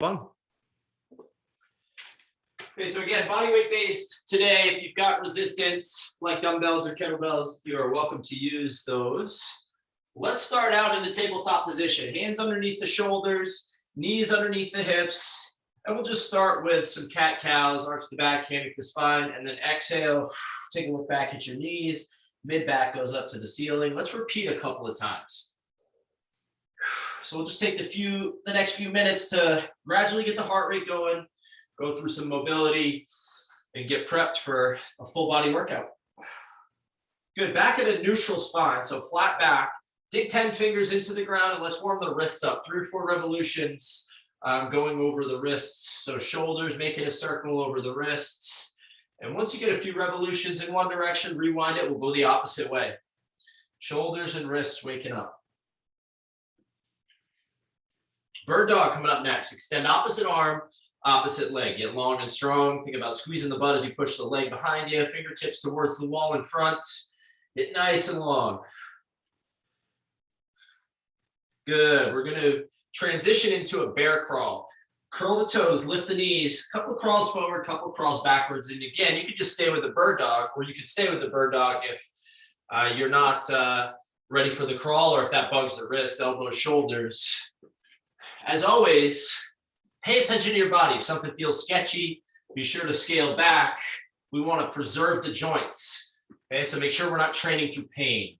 fun. Okay, so again, body weight based today. If you've got resistance like dumbbells or kettlebells, you are welcome to use those. Let's start out in the tabletop position. Hands underneath the shoulders, knees underneath the hips. And we'll just start with some cat-cows, arch the back, hammock the spine, and then exhale, take a look back at your knees. Mid-back goes up to the ceiling. Let's repeat a couple of times. So we'll just take the next few minutes to gradually get the heart rate going, go through some mobility, and get prepped for a full body workout. Good, back at a neutral spine, so flat back. Dig 10 fingers into the ground and let's warm the wrists up. 3 or 4 revolutions going over the wrists. So shoulders making a circle over the wrists. And once you get a few revolutions in one direction, rewind it, we'll go the opposite way. Shoulders and wrists waking up. Bird dog coming up next. Extend opposite arm, opposite leg. Get long and strong. Think about squeezing the butt as you push the leg behind you. Fingertips towards the wall in front. Get nice and long. Good. We're going to transition into a bear crawl. Curl the toes, lift the knees, couple crawls forward, couple crawls backwards. And again, you could just stay with the bird dog, or you could stay with the bird dog if you're not ready for the crawl, or if that bugs the wrist, elbows, shoulders. As always, pay attention to your body. If something feels sketchy, be sure to scale back. We want to preserve the joints. Okay, so make sure we're not training through pain.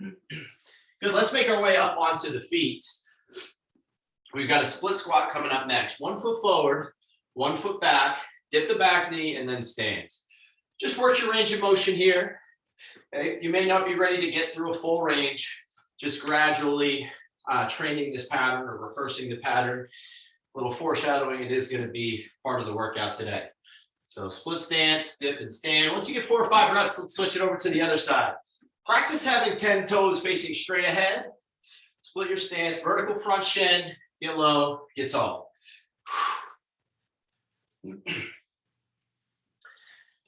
Good, let's make our way up onto the feet. We've got a split squat coming up next. 1 foot forward, 1 foot back, dip the back knee, and then stand. Just work your range of motion here. Okay, you may not be ready to get through a full range. Just gradually training this pattern or rehearsing the pattern. A little foreshadowing, it is going to be part of the workout today. So split stance, dip and stand. Once you get 4 or 5 reps, let's switch it over to the other side. Practice having 10 toes facing straight ahead. Split your stance, vertical front shin, get low, get tall.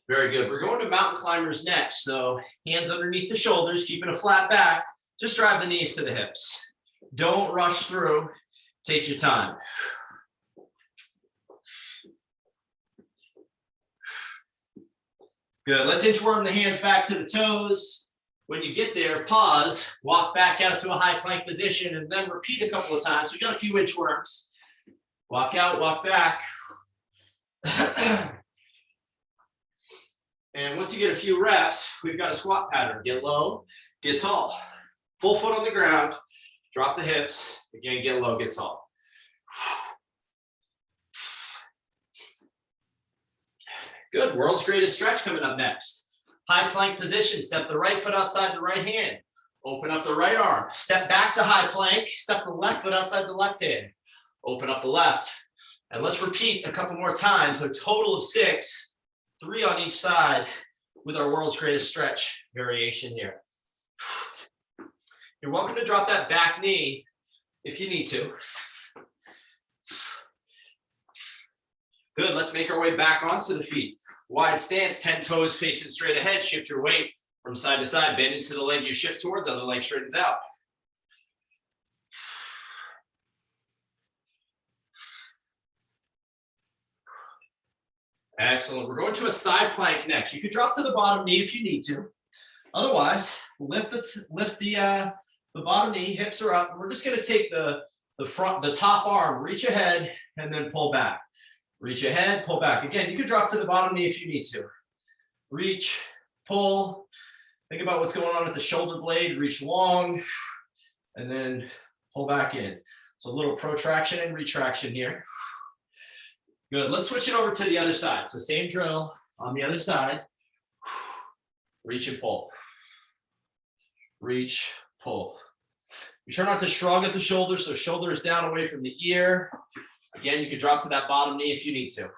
Very good. We're going to mountain climbers next. So hands underneath the shoulders, keeping a flat back. Just drive the knees to the hips. Don't rush through. Take your time. Good. Let's inchworm the hands back to the toes. When you get there, pause, walk back out to a high plank position, and then repeat a couple of times. We've got a few inchworms. Walk out, walk back. And once you get a few reps, we've got a squat pattern. Get low, get tall. Full foot on the ground, drop the hips. Again, get low, get tall. Good, world's greatest stretch coming up next. High plank position, step the right foot outside the right hand. Open up the right arm. Step back to high plank, step the left foot outside the left hand. Open up the left. And let's repeat a couple more times. A total of 6, 3 on each side with our world's greatest stretch variation here. You're welcome to drop that back knee if you need to. Good, let's make our way back onto the feet. Wide stance, 10 toes facing straight ahead. Shift your weight from side to side. Bend into the leg you shift towards, other leg straightens out. Excellent. We're going to a side plank next. You could drop to the bottom knee if you need to. Otherwise, lift the bottom knee, hips are up. And we're just going to take the top arm, reach ahead, and then pull back. Reach ahead, pull back. Again, you could drop to the bottom knee if you need to. Reach, pull. Think about what's going on at the shoulder blade. Reach long, and then pull back in. So a little protraction and retraction here. Good. Let's switch it over to the other side. So same drill on the other side. Reach and pull. Reach, pull. Be sure not to shrug at the shoulders, so shoulders down away from the ear. Again, you can drop to that bottom knee if you need to.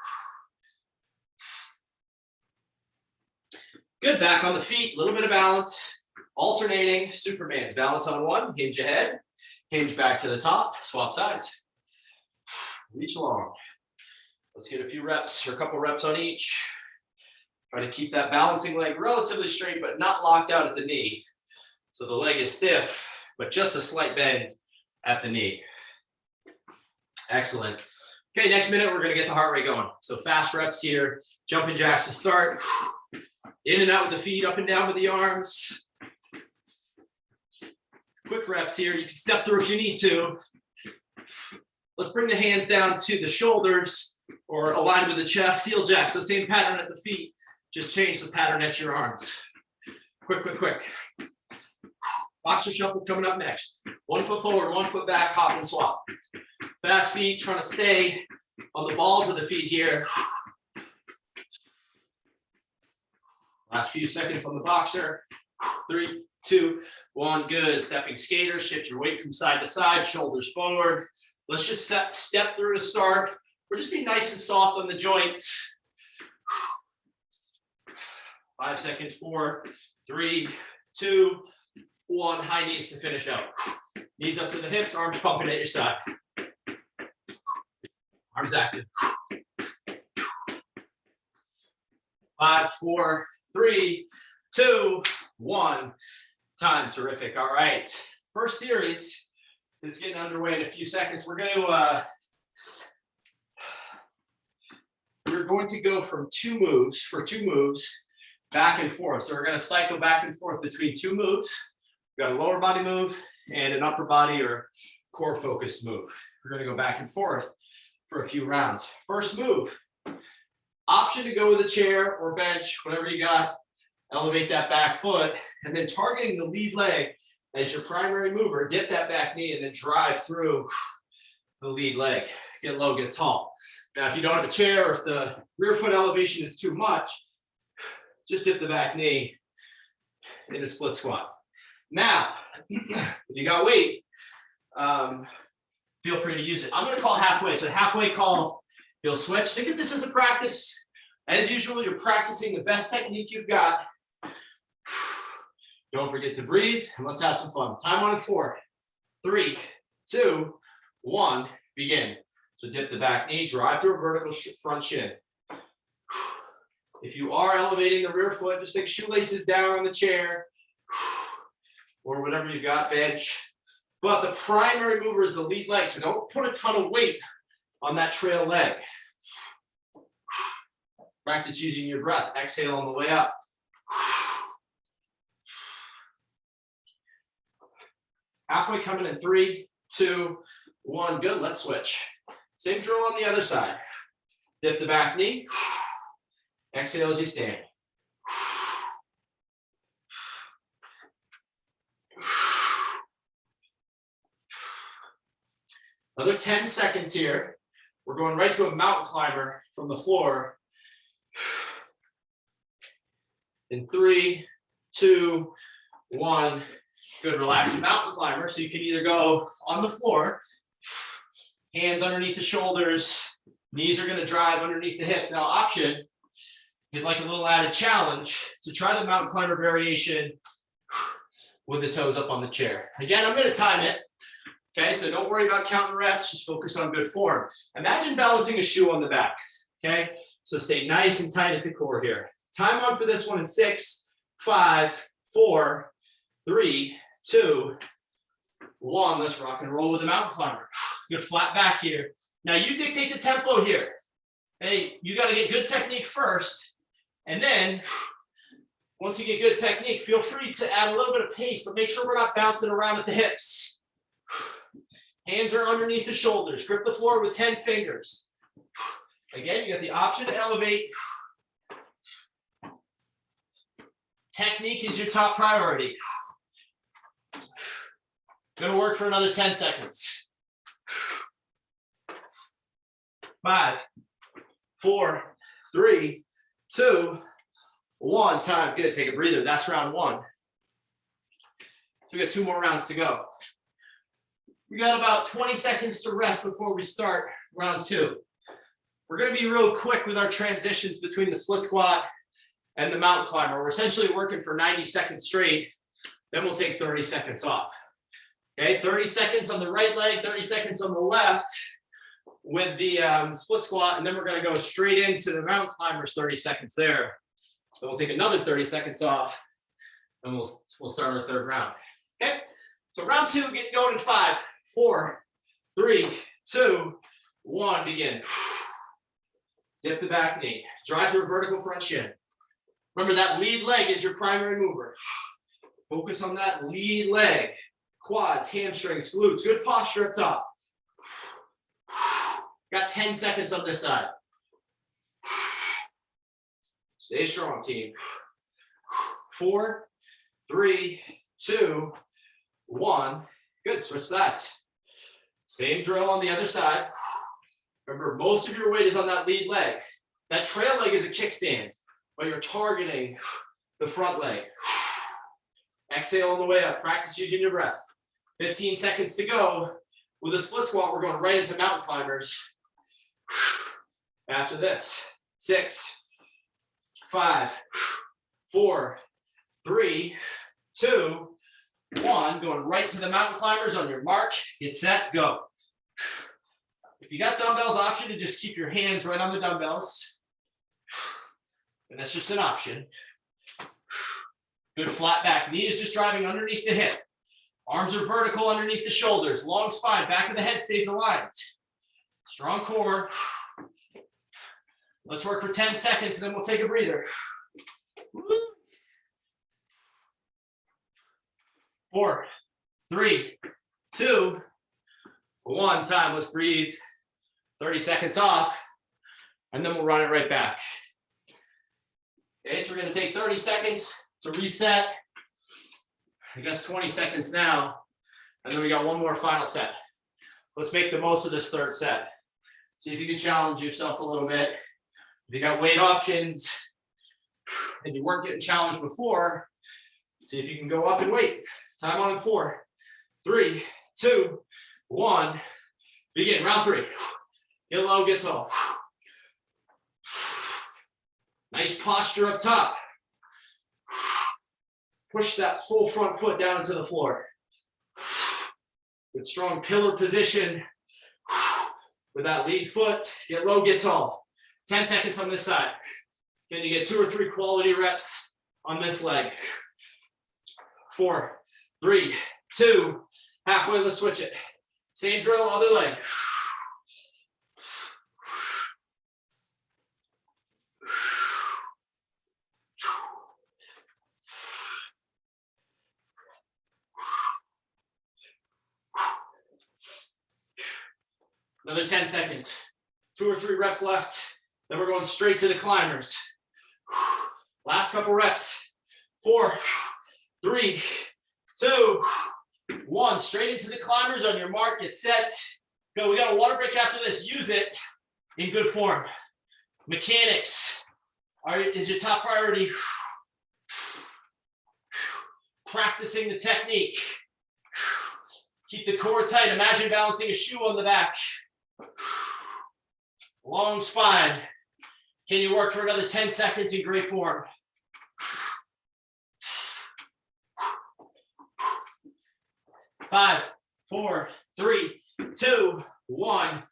Good, back on the feet, a little bit of balance. Alternating, Supermans. Balance on one, hinge ahead, hinge back to the top, swap sides. Reach long. Let's get a few reps, or a couple reps on each. Try to keep that balancing leg relatively straight, but not locked out at the knee. So the leg is stiff, but just a slight bend at the knee. Excellent. Okay, next minute, we're gonna get the heart rate going. So fast reps here, jumping jacks to start. In and out with the feet, up and down with the arms. Quick reps here, you can step through if you need to. Let's bring the hands down to the shoulders or aligned with the chest, seal jack. So same pattern at the feet, just change the pattern at your arms. Quick, quick, quick. Boxer shuffle coming up next. 1 foot forward, 1 foot back, hop and swap. Fast feet, trying to stay on the balls of the feet here. Last few seconds on the boxer. 3, 2, 1, good. Stepping skater, shift your weight from side to side, shoulders forward. Let's just step through to start. We're just being nice and soft on the joints. 5 seconds, 4, 3, 2, 1. High knees to finish out. Knees up to the hips, arms pumping at your side. Arms active. 5, 4, 3, 2, 1. Time, terrific. All right. First series is getting underway in a few seconds. We're going to go from 2 moves back and forth. So we're going to cycle back and forth between 2 moves. We've got a lower body move and an upper body or core focused move. We're going to go back and forth for a few rounds. First move, option to go with a chair or bench, whatever you got. Elevate that back foot, and then targeting the lead leg as your primary mover, dip that back knee and then drive through the lead leg. Get low, get tall. Now, if you don't have a chair or if the rear foot elevation is too much, just dip the back knee in a split squat. Now, if you got weight, feel free to use it. I'm going to call halfway. So halfway call, you'll switch. Think of this as a practice. As usual, you're practicing the best technique you've got. Don't forget to breathe, and let's have some fun. Time on 4, 3, 2, 1, begin. So dip the back knee, drive through a vertical front shin. If you are elevating the rear foot, just like shoelaces down on the chair or whatever you've got, bench. But the primary mover is the lead leg, so don't put a ton of weight on that trail leg. Practice using your breath. Exhale on the way up. Halfway coming in 3, 2, 1. Good. Let's switch. Same drill on the other side. Dip the back knee. Exhale as you stand. Another 10 seconds here. We're going right to a mountain climber from the floor. In 3, 2, 1. Good, relax. Mountain climber. So you can either go on the floor, hands underneath the shoulders, knees are going to drive underneath the hips. Now, option, if you'd like a little added challenge, to try the mountain climber variation with the toes up on the chair. Again, I'm going to time it. Okay, so don't worry about counting reps, just focus on good form. Imagine balancing a shoe on the back. Okay, so stay nice and tight at the core here. Time on for this one in 6, 5, 4, 3, 2, 1. Let's rock and roll with the mountain climber. Good flat back here. Now you dictate the tempo here. Hey, you got to get good technique first. And then once you get good technique, feel free to add a little bit of pace, but make sure we're not bouncing around at the hips. Hands are underneath the shoulders. Grip the floor with 10 fingers. Again, you got the option to elevate. Technique is your top priority. Gonna work for another 10 seconds. 5, 4, 3, 2, 1. Time. Good. Take a breather. That's round 1. So we got 2 more rounds to go. We got about 20 seconds to rest before we start round 2. We're going to be real quick with our transitions between the split squat and the mountain climber. We're essentially working for 90 seconds straight. Then we'll take 30 seconds off. Okay, 30 seconds on the right leg, 30 seconds on the left with the split squat, and then we're going to go straight into the mountain climbers, 30 seconds there. So we'll take another 30 seconds off, and we'll start our 3rd round. Okay, so round 2, get going in 5, 4, 3, 2, 1, begin. Dip the back knee. Drive through a vertical front shin. Remember that lead leg is your primary mover. Focus on that lead leg. Quads, hamstrings, glutes. Good posture up top. Got 10 seconds on this side. Stay strong, team. 4, 3, 2, 1. Good, switch sides. Same drill on the other side. Remember, most of your weight is on that lead leg. That trail leg is a kickstand, but you're targeting the front leg. Exhale on the way up. Practice using your breath. 15 seconds to go. With a split squat, we're going right into mountain climbers. After this, 6, 5, 4, 3, 2, 1. Going right to the mountain climbers on your mark. Get set, go. If you got dumbbells, option to just keep your hands right on the dumbbells. And that's just an option. Good flat back. Knee is just driving underneath the hip. Arms are vertical underneath the shoulders. Long spine. Back of the head stays aligned. Strong core. Let's work for 10 seconds and then we'll take a breather. 4, 3, 2, 1. Time. Let's breathe. 30 seconds off. And then we'll run it right back. Okay, so we're going to take 30 seconds to reset. I guess 20 seconds now. And then we got one more final set. Let's make the most of this third set. See if you can challenge yourself a little bit. If you got weight options and you weren't getting challenged before, see if you can go up in weight. Time on in 4, 3, 2, 1. Begin round 3. Get low, get tall. Nice posture up top. Push that full front foot down into the floor. Good strong pillar position. With that lead foot, get low, get tall. 10 seconds on this side. Can you get 2 or 3 quality reps on this leg? 4, 3, 2, halfway, let's switch it. Same drill, other leg. Another 10 seconds. 2 or 3 reps left. Then we're going straight to the climbers. Last couple reps. 4, 3, 2, 1. Straight into the climbers on your mark. Get set. Go. We got a water break after this. Use it in good form. Mechanics is your top priority. Practicing the technique. Keep the core tight. Imagine balancing a shoe on the back. Long spine. Can you work for another 10 seconds in great form? Five, 4, 3, 2, 1.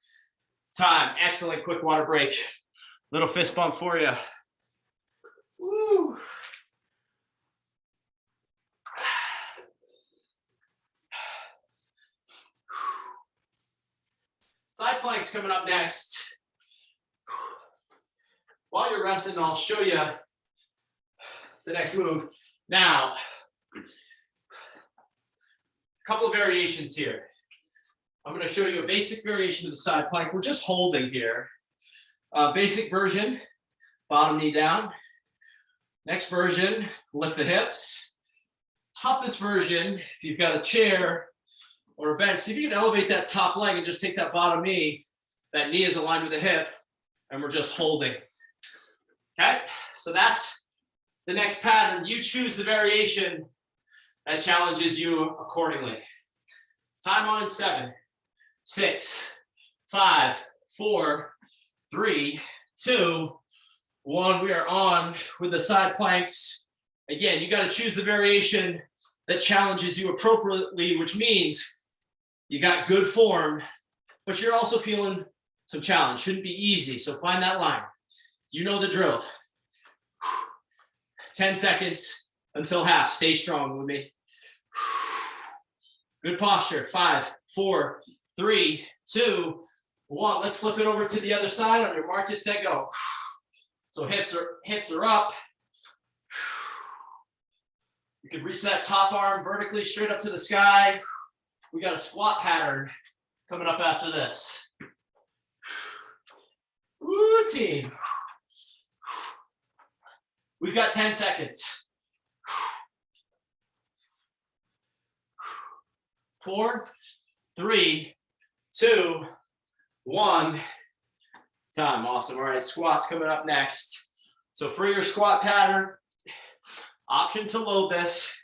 Time. Excellent. Quick water break. Little fist bump for you. Woo. Side planks coming up next. While you're resting, I'll show you the next move. Now, a couple of variations here. I'm going to show you a basic variation of the side plank. We're just holding here. Basic version, bottom knee down. Next version, lift the hips. Toughest version, if you've got a chair or a bench, see if you can elevate that top leg and just take that bottom knee. That knee is aligned with the hip, and we're just holding. Okay, so that's the next pattern. You choose the variation that challenges you accordingly. Time on in 7, 6, 5, 4, 3, 2, 1. We are on with the side planks. Again, you got to choose the variation that challenges you appropriately, which means you got good form, but you're also feeling some challenge. Shouldn't be easy, so find that line. You know the drill. 10 seconds until half. Stay strong with me. Good posture. 5, 4, 3, 2, 1. Let's flip it over to the other side. On your mark, get set, go. So hips are up. You can reach that top arm vertically straight up to the sky. We got a squat pattern coming up after this. Woo, team. We've got 10 seconds. 4, 3, 2, 1. Time. Awesome. All right, squats coming up next. So for your squat pattern, option to load this.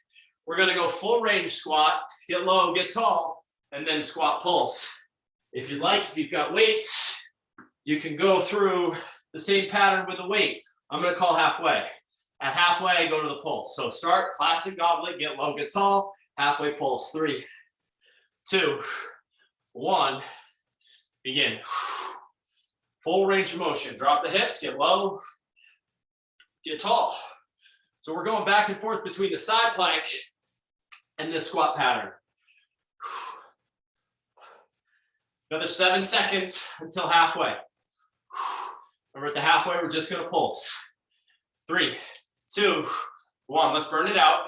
We're going to go full range squat, get low, get tall, and then squat pulse. If you'd like, if you've got weights, you can go through the same pattern with a weight. I'm going to call halfway. At halfway, go to the pulse. So start classic goblet, get low, get tall, halfway pulse. 3, 2, 1. Begin. Full range of motion. Drop the hips, get low, get tall. So we're going back and forth between the side plank and this squat pattern. Another 7 seconds until halfway. We're at the halfway, we're just gonna pulse. 3, 2, 1, let's burn it out.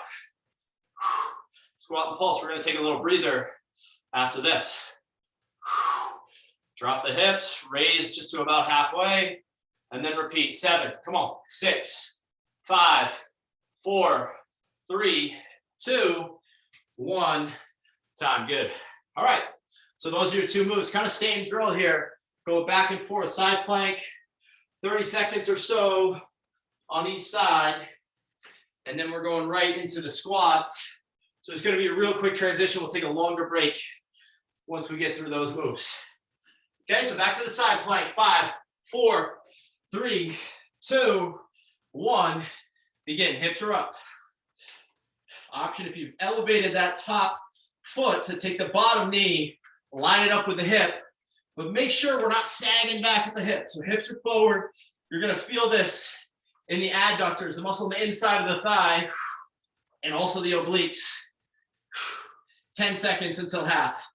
Squat and pulse, we're gonna take a little breather after this. Drop the hips, raise just to about halfway, and then repeat. 7, come on, 6, 5, 4, 3, 2, 1. Time, good. All right, so those are your 2 moves. Kind of same drill here. Go back and forth, side plank, 30 seconds or so on each side. And then we're going right into the squats. So it's gonna be a real quick transition. We'll take a longer break once we get through those moves. Okay, so back to the side plank. 5, 4, 3, 2, 1. Begin, hips are up. Option if you've elevated that top foot to take the bottom knee, line it up with the hip, but make sure we're not sagging back at the hip. So hips are forward. You're gonna feel this in the adductors, the muscle on the inside of the thigh, and also the obliques. 10 seconds until half.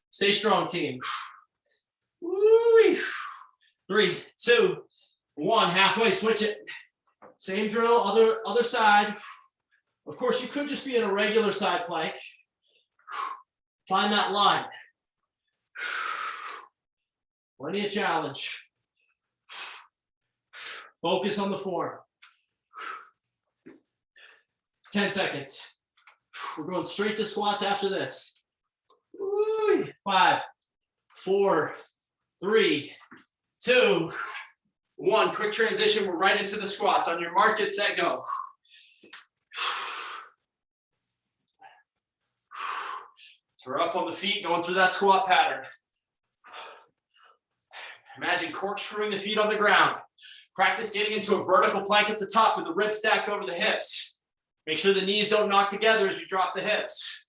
Stay strong, team. Woo-wee. 3, 2, 1. Halfway, switch it. Same drill, other side. Of course, you could just be in a regular side plank. Find that line. Plenty of challenge. Focus on the form. 10 seconds. We're going straight to squats after this. 5, 4, 3, 2, 1. Quick transition. We're right into the squats. On your mark, get set, go. So we're up on the feet, going through that squat pattern. Imagine corkscrewing the feet on the ground. Practice getting into a vertical plank at the top with the ribs stacked over the hips. Make sure the knees don't knock together as you drop the hips.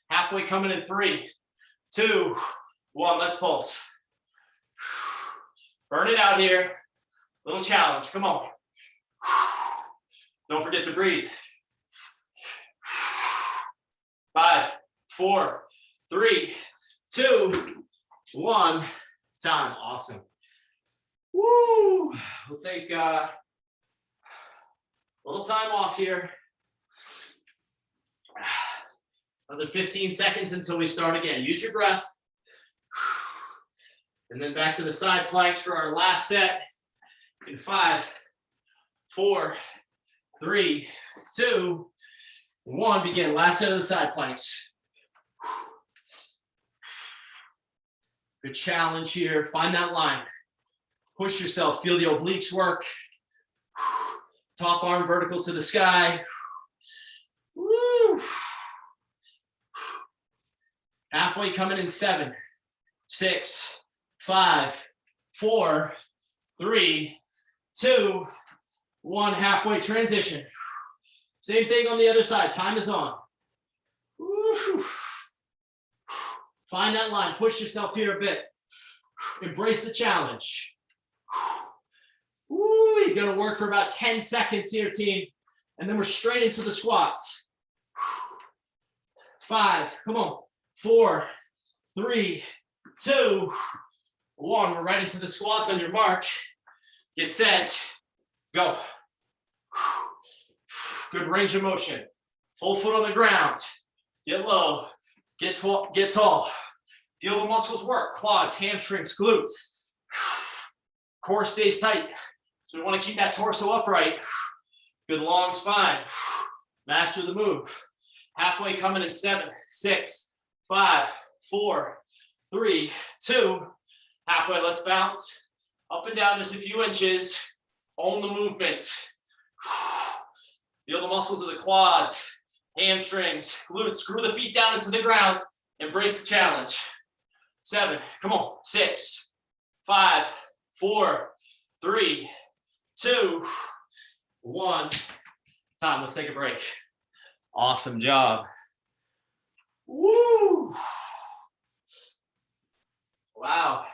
Halfway coming in 3, 2, 1. Let's pulse. Burn it out here. Little challenge. Come on. Don't forget to breathe. 5, 4, 3, 2, 1. Time. Awesome. Woo! We'll take a little time off here. Another 15 seconds until we start again. Use your breath. And then back to the side planks for our last set. In 5, 4, 3, 2, 1. Begin. Last set of the side planks. Good challenge here. Find that line. Push yourself. Feel the obliques work. Top arm vertical to the sky. Woo. Halfway coming in 7, 6, 5, 4, 3, 2, 1. Halfway transition. Same thing on the other side. Time is on. Woo. Find that line. Push yourself here a bit. Embrace the challenge. Woo. You're going to work for about 10 seconds here, team. And then we're straight into the squats. 5. Come on. 4, 3, 2, 1. We're right into the squats on your mark. Get set. Go. Good range of motion. Full foot on the ground. Get low. Get tall. Get tall. Feel the muscles work. Quads, hamstrings, glutes. Core stays tight. So we want to keep that torso upright. Good long spine. Master the move. Halfway coming in 7, 6, 5, 4, 3, 2. Halfway, let's bounce. Up and down just a few inches. Own the movement. Feel the muscles of the quads, hamstrings, glutes. Screw the feet down into the ground. Embrace the challenge. 7, come on. 6, 5, 4, 3, 2, 1. Time, let's take a break. Awesome job. Woo! Wow.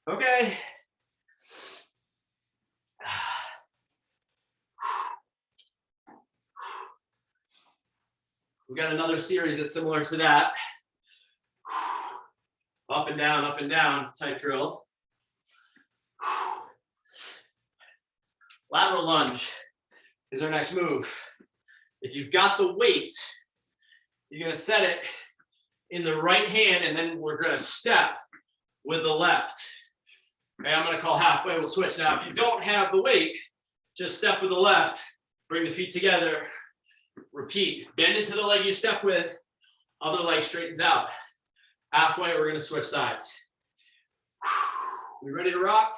Okay. We got another series that's similar to that. Up and down type drill. Lateral lunge is our next move. If you've got the weight, you're going to set it in the right hand, and then we're going to step with the left. Okay, I'm going to call halfway. We'll switch now. If you don't have the weight, just step with the left. Bring the feet together. Repeat. Bend into the leg you step with. Other leg straightens out. Halfway, we're going to switch sides. We ready to rock?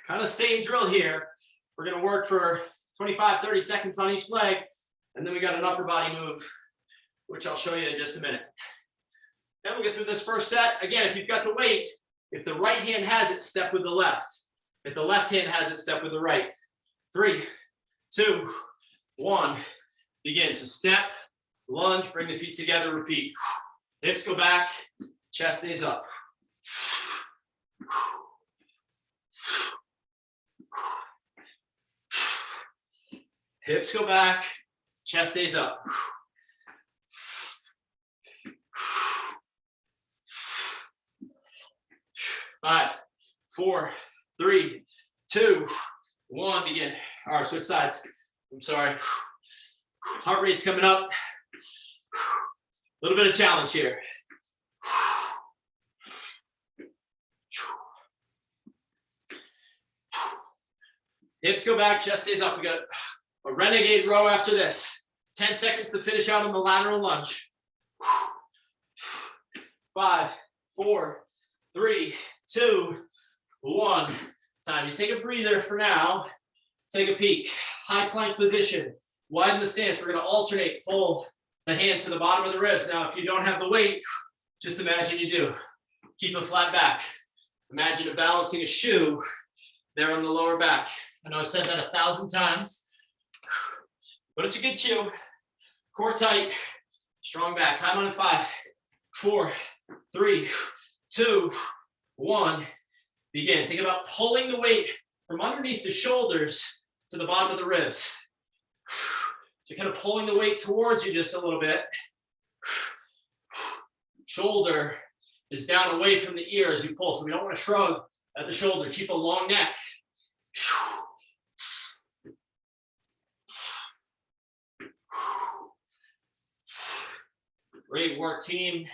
Kind of same drill here. We're going to work for 25, 30 seconds on each leg. And then we got an upper body move, which I'll show you in just a minute. Then we'll get through this first set. Again, if you've got the weight, if the right hand has it, step with the left. If the left hand has it, step with the right. 3, 2, 1. Begin. So step, lunge, bring the feet together, repeat. Hips go back, chest stays up. Hips go back, chest stays up. 5, 4, 3, 2, 1. Begin. All right, switch sides. I'm sorry. Heart rate's coming up. A little bit of challenge here. Hips go back, chest stays up. We got a renegade row after this. 10 seconds to finish out on the lateral lunge. 5, 4, 3, 2, 1. Time. You take a breather for now. Take a peek. High plank position. Widen the stance. We're going to alternate. Pull the hand to the bottom of the ribs. Now, if you don't have the weight, just imagine you do. Keep a flat back. Imagine it balancing a shoe there on the lower back. I know I've said that 1,000 times, but it's a good cue. Core tight, strong back. Time on in 5, 4, 3, 2, 1. Begin. Think about pulling the weight from underneath the shoulders to the bottom of the ribs. So kind of pulling the weight towards you just a little bit. Shoulder is down away from the ear as you pull. So we don't want to shrug at the shoulder. Keep a long neck. Great work, team.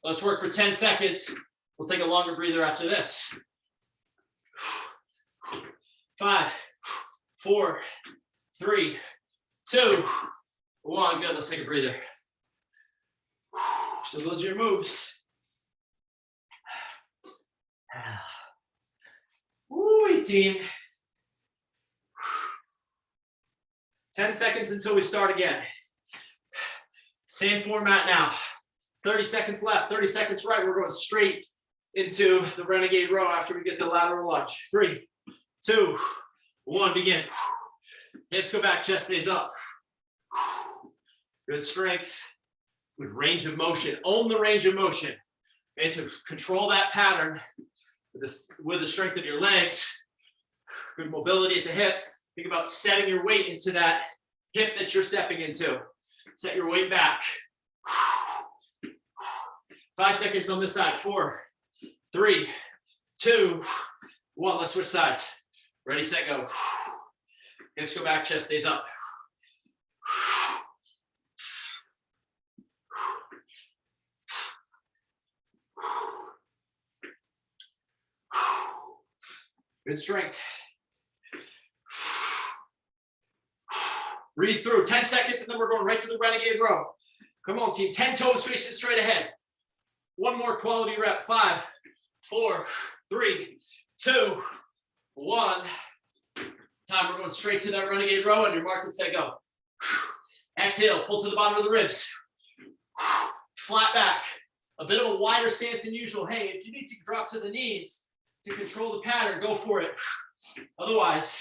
Let's work for 10 seconds. We'll take a longer breather after this. 5, 4, 3, 2, 1. Good. Let's take a breather. So those are your moves. Woo, team. 10 seconds until we start again. Same format now. 30 seconds left, 30 seconds right. We're going straight into the Renegade Row after we get the lateral lunge. 3, 2, 1, begin. Hips go back, chest stays up. Good strength. Good range of motion. Own the range of motion. Okay, so control that pattern with the strength of your legs. Good mobility at the hips. Think about setting your weight into that hip that you're stepping into. Set your weight back. 5 seconds on this side. 4, 3, 2, 1. Let's switch sides. Ready, set, go. Hips go back, chest stays up. Good strength. Breathe through. 10 seconds, and then we're going right to the Renegade Row. Come on, team. 10 toes facing straight ahead. One more quality rep. 5, 4, 3, 2, 1. Time. We're going straight to that Renegade Row, and your mark and set, go. Exhale. Pull to the bottom of the ribs. Flat back. A bit of a wider stance than usual. Hey, if you need to drop to the knees to control the pattern, go for it. Otherwise,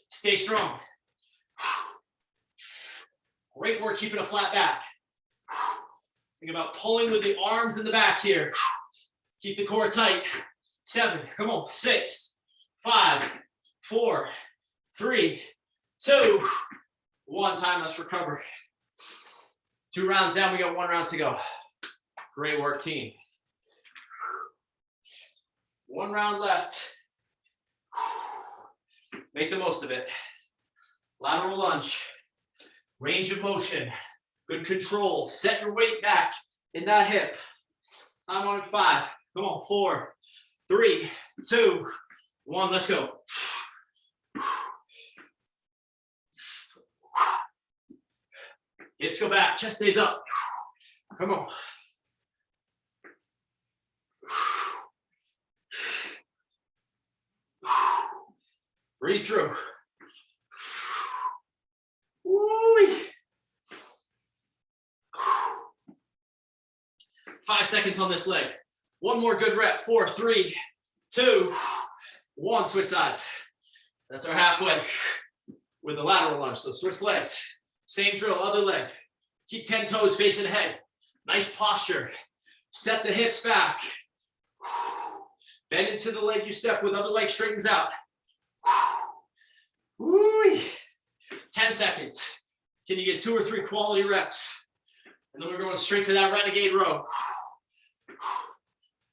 stay strong. Great work keeping a flat back. Think about pulling with the arms in the back here. Keep the core tight. 7, come on, 6, 5, 4, 3, 2, 1. Time, let's recover. 2 rounds down, we got 1 round to go. Great work, team. 1 round left. Make the most of it. Lateral lunge. Range of motion. Good control. Set your weight back in that hip. Time on 5. Come on. 4, 3, 2, 1. Let's go. Hips go back. Chest stays up. Come on. Breathe through. Woo-wee. 5 seconds on this leg. One more good rep. 4, 3, 2, 1. Switch sides. That's our halfway with the lateral lunge. So switch legs. Same drill, other leg. Keep 10 toes facing ahead. Nice posture. Set the hips back. Bend into the leg you step with, other leg straightens out. Woo-wee. 10 seconds. Can you get 2 or 3 quality reps? And then we're going straight to that Renegade Row.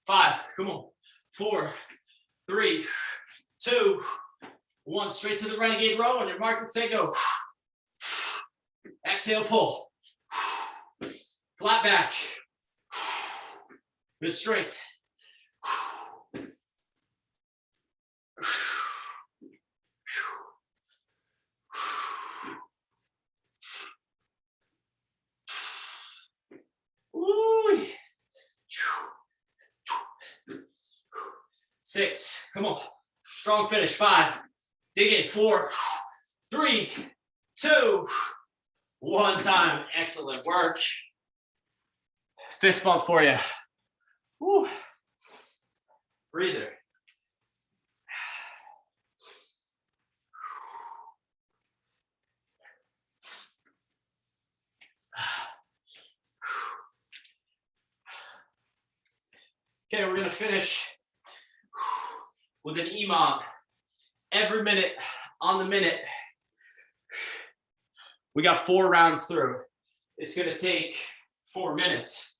5, come on. 4, 3, 2, 1. Straight to the Renegade Row, and your mark and say go. Exhale, pull. Flat back. Good strength. Woo. 6, come on. Strong finish. 5, dig in. 4, 3, 2, 1. Time. Excellent work. Fist bump for you. Woo. Breather. Okay, we're going to finish with an Imam. Every minute on the minute. We got 4 rounds through. It's going to take 4 minutes.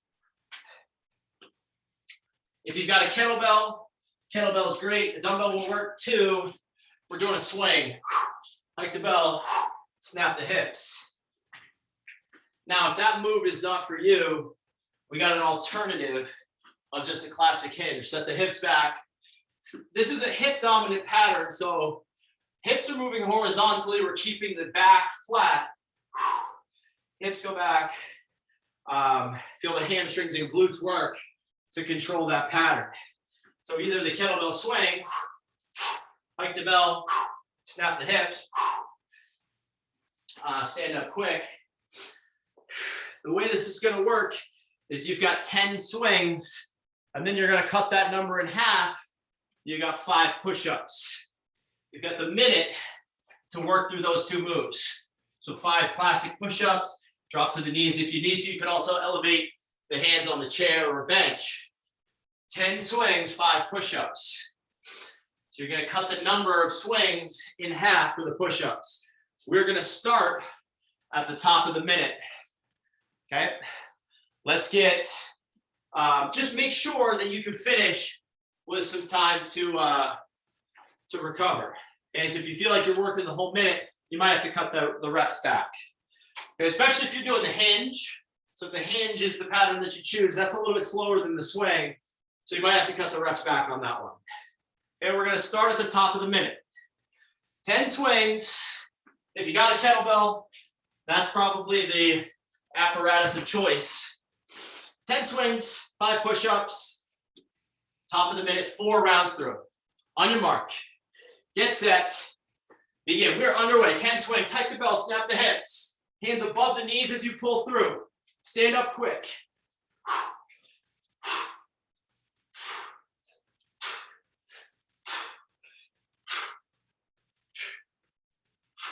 If you've got a kettlebell is great. A dumbbell will work too. We're doing a swing. Hike the bell, snap the hips. Now, if that move is not for you, we got an alternative of just a classic hinge. Set the hips back. This is a hip dominant pattern, so hips are moving horizontally. We're keeping the back flat. Hips go back. Feel the hamstrings and glutes work to control that pattern. So either the kettlebell swing, hike the bell, snap the hips, stand up quick. The way this is going to work is you've got 10 swings, and then you're going to cut that number in half. You got 5 push-ups. You've got the minute to work through those 2 moves. So 5 classic push-ups, drop to the knees if you need to. You could also elevate the hands on the chair or bench. 10 swings, 5 push-ups. So you're going to cut the number of swings in half for the push-ups. we're going to start at the top of the minute. Okay, let's get, just make sure that you can finish with some time to recover. Okay, so if you feel like you're working the whole minute, you might have to cut the reps back. Okay, especially if you're doing the hinge. So if the hinge is the pattern that you choose, that's a little bit slower than the swing. So you might have to cut the reps back on that one. Okay, we're going to start at the top of the minute. 10 swings. If you got a kettlebell, that's probably the apparatus of choice. 10 swings, 5 push-ups, top of the minute, 4 rounds through. On your mark, get set, begin. We're underway. 10 swings, hike the bell, snap the hips. Hands above the knees as you pull through. Stand up quick.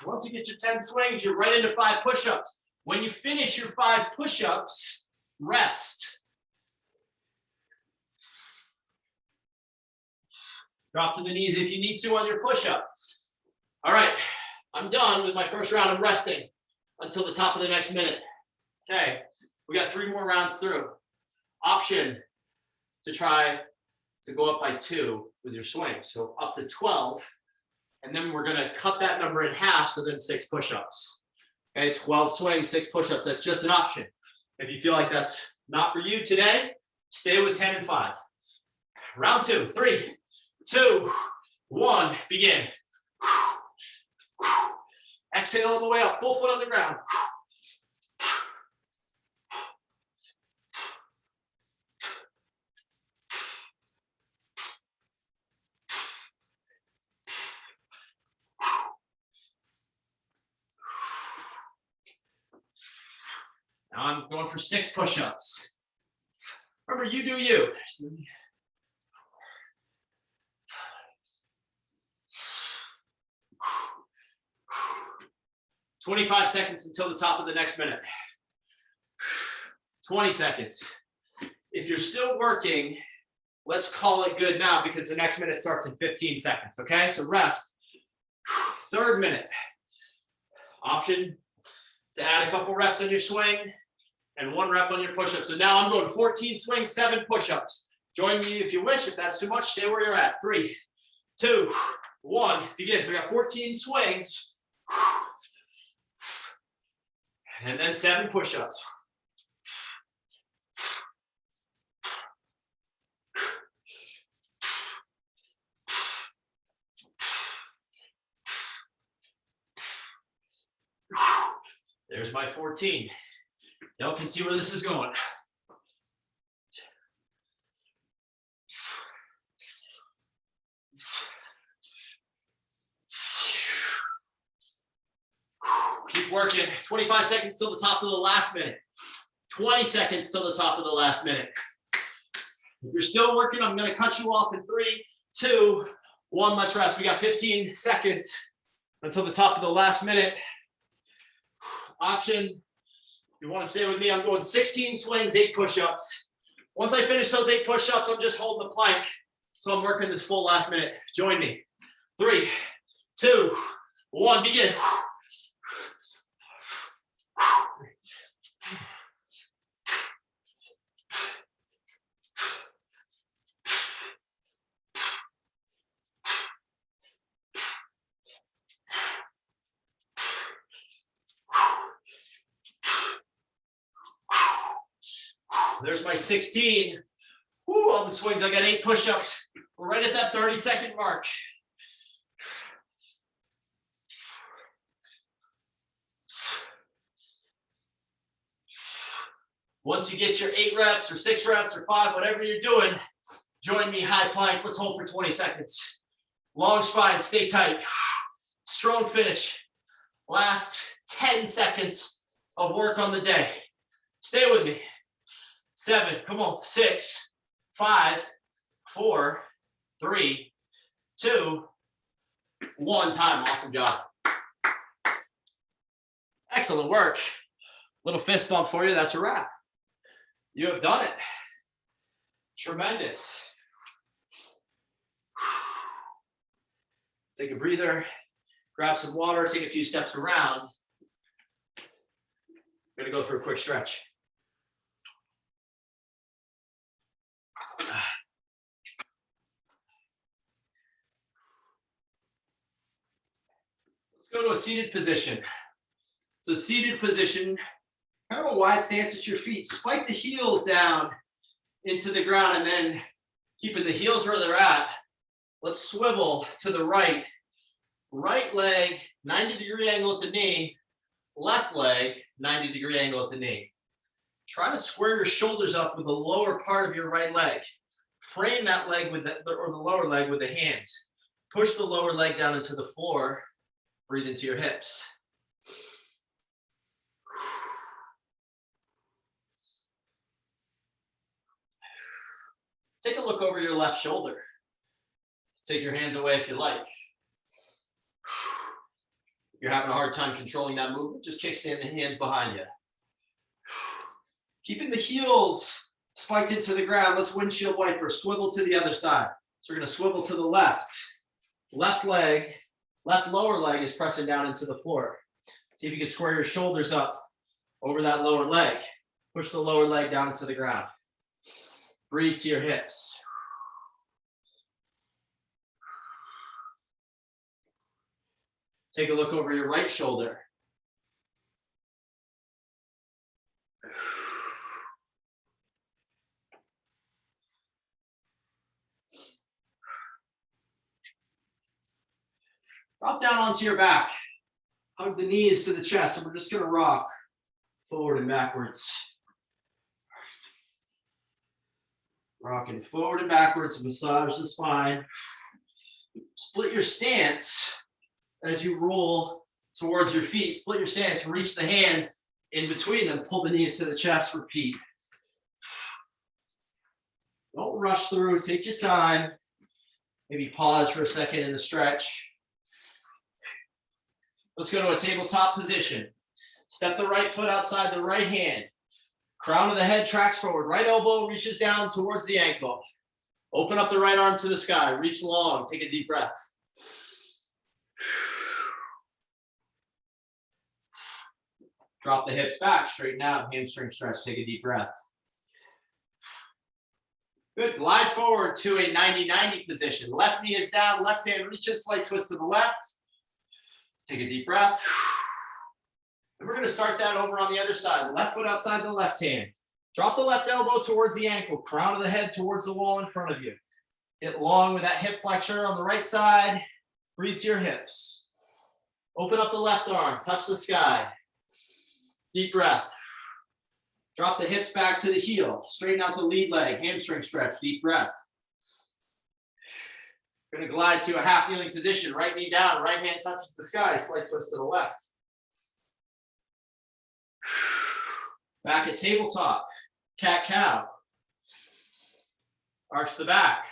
Once you get your 10 swings, you're right into 5 push-ups. When you finish your 5 push-ups, rest. Drop to the knees if you need to on your push-ups. All right, I'm done with my first round. I'm resting until the top of the next minute. Okay, we got 3 more rounds through. Option to try to go up by 2 with your swing. So up to 12. And then we're going to cut that number in half, so then 6 push-ups. Okay, 12 swings, 6 push-ups. That's just an option. If you feel like that's not for you today, stay with 10 and 5. Round 2, 3, 2, 1, begin. Exhale on the way up, full foot on the ground. Now I'm going for 6 push-ups. Remember, you do you. 25 seconds until the top of the next minute. 20 seconds. If you're still working, let's call it good now because the next minute starts in 15 seconds, okay? So rest. 3rd minute. Option to add a couple reps on your swing and 1 rep on your push-up. So now I'm going 14 swings, 7 push-ups. Join me if you wish. If that's too much, stay where you're at. 3, 2, 1, begin. So we got 14 swings. And then 7 push-ups. There's my 14. Y'all can see where this is going. Keep working. 25 seconds till the top of the last minute. 20 seconds till the top of the last minute. If you're still working, I'm going to cut you off in 3, 2, 1. Let's rest. We got 15 seconds until the top of the last minute. Option, if you want to stay with me, I'm going 16 swings, 8 push-ups. Once I finish those 8 push-ups, I'm just holding the plank. So I'm working this full last minute. Join me. 3, 2, 1, begin. There's my 16. Woo, all the swings. I got 8 push-ups. We're right at that 30-second mark. Once you get your 8 reps or 6 reps or 5, whatever you're doing, join me high plank. Let's hold for 20 seconds. Long spine, stay tight. Strong finish. Last 10 seconds of work on the day. Stay with me. 7, come on, 6, 5, 4, 3, 2, 1 time. Awesome job. Excellent work. Little fist bump for you. That's a wrap. You have done it. Tremendous. Take a breather. Grab some water, take a few steps around. I'm gonna go through a quick stretch. Let's go to a seated position. So seated position, kind of a wide stance at your feet. Spike the heels down into the ground and then keeping the heels where they're at. Let's swivel to the right. Right leg, 90-degree angle at the knee. Left leg, 90-degree angle at the knee. Try to square your shoulders up with the lower part of your right leg. Frame that leg with the lower leg with the hands. Push the lower leg down into the floor. Breathe into your hips. Take a look over your left shoulder. Take your hands away if you like. If you're having a hard time controlling that movement, just kickstand the hands behind you. Keeping the heels spiked into the ground. Let's windshield wiper. Swivel to the other side. So we're going to swivel to the left. Left leg, left lower leg is pressing down into the floor. See if you can square your shoulders up over that lower leg. Push the lower leg down into the ground. Breathe to your hips. Take a look over your right shoulder. Drop down onto your back. Hug the knees to the chest, and we're just going to rock forward and backwards. Rocking forward and backwards, massage the spine. Split your stance as you roll towards your feet. Split your stance, reach the hands in between them, pull the knees to the chest, repeat. Don't rush through, take your time. Maybe pause for a second in the stretch. Let's go to a tabletop position. Step the right foot outside the right hand. Crown of the head tracks forward. Right elbow reaches down towards the ankle. Open up the right arm to the sky. Reach long. Take a deep breath. Drop the hips back. Straighten out. Hamstring stretch. Take a deep breath. Good. Glide forward to a 90-90 position. Left knee is down. Left hand reaches. Slight twist to the left. Take a deep breath. And we're going to start that over on the other side. Left foot outside the left hand. Drop the left elbow towards the ankle. Crown of the head towards the wall in front of you. Get long with that hip flexor on the right side. Breathe to your hips. Open up the left arm. Touch the sky. Deep breath. Drop the hips back to the heel. Straighten out the lead leg. Hamstring stretch. Deep breath. Going to glide to a half kneeling position. Right knee down. Right hand touches the sky. Slight twist to the left. Back at tabletop. Cat-cow. Arch the back.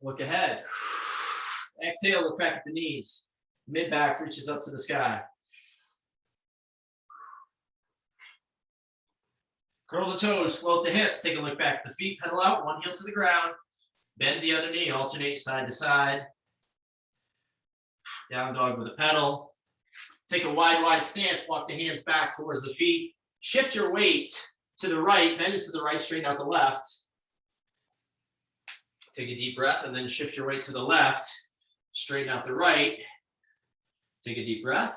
Look ahead. Exhale, look back at the knees. Mid-back reaches up to the sky. Curl the toes, float the hips. Take a look back at the feet. Pedal out, one heel to the ground. Bend the other knee, alternate side to side. Down dog with a pedal. Take a wide stance, walk the hands back towards the feet. Shift your weight to the right, bend it to the right, straighten out the left. Take a deep breath and then shift your weight to the left, straighten out the right. Take a deep breath,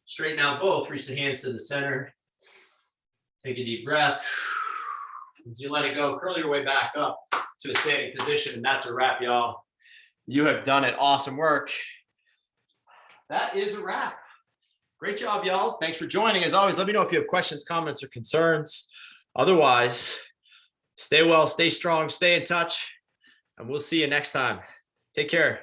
straighten out both, reach the hands to the center. Take a deep breath. As you let it go, curl your way back up to a standing position, and that's a wrap, y'all. You have done it. Awesome work. That is a wrap. Great job, y'all. Thanks for joining. As always, let me know if you have questions, comments, or concerns. Otherwise, stay well, stay strong, stay in touch, and we'll see you next time. Take care.